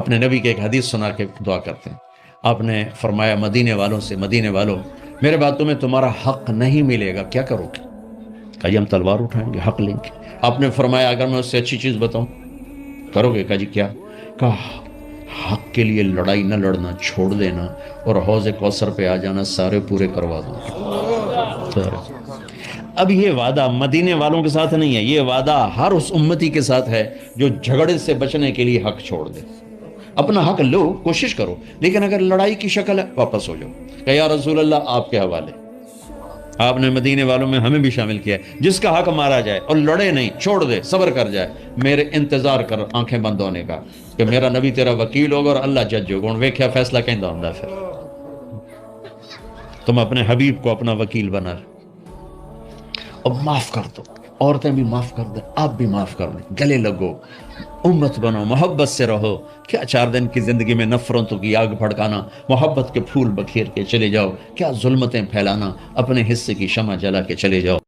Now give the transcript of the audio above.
آپ نے نبی کے ایک حدیث سنا کے دعا کرتے ہیں. آپ نے فرمایا مدینے والوں سے، مدینے والوں میرے بعد تمہیں تمہارا حق نہیں ملے گا، کیا کرو گے؟ کہا جی ہم تلوار اٹھائیں گے، حق لیں گے. آپ نے فرمایا اگر میں اس سے اچھی چیز بتاؤں کرو گے؟ کہا جی کیا؟ کہا حق کے لیے لڑائی نہ لڑنا، چھوڑ دینا اور حوض کوثر پہ آ جانا، سارے پورے کروا دوں. اب یہ وعدہ مدینے والوں کے ساتھ نہیں ہے، یہ وعدہ ہر اس امتی کے ساتھ ہے جو جھگڑے سے بچنے کے لیے حق چھوڑ دے. اپنا حق لو، کوشش کرو، لیکن اگر لڑائی کی شکل ہے واپس ہو جاؤ. کہ یا رسول اللہ آپ کے حوالے. آپ نے مدینے والوں میں ہمیں بھی شامل کیا ہے. جس کا حق مارا جائے اور لڑے نہیں، چھوڑ دے، صبر کر جائے، میرے انتظار کر آنکھیں بند ہونے کا کہ میرا نبی تیرا وکیل ہوگا اور اللہ جج ہوگا. ہوں ویکھیا فیصلہ کہندا ہوندا. پھر تم اپنے حبیب کو اپنا وکیل بنا. اب معاف کر دو، عورتیں بھی معاف کر دیں، آپ بھی معاف کر دیں، گلے لگو، امت بنو، محبت سے رہو. کیا 4 دن کی زندگی میں نفرتوں کی آگ بھڑکانا، محبت کے پھول بکھیر کے چلے جاؤ. کیا ظلمتیں پھیلانا، اپنے حصے کی شمع جلا کے چلے جاؤ.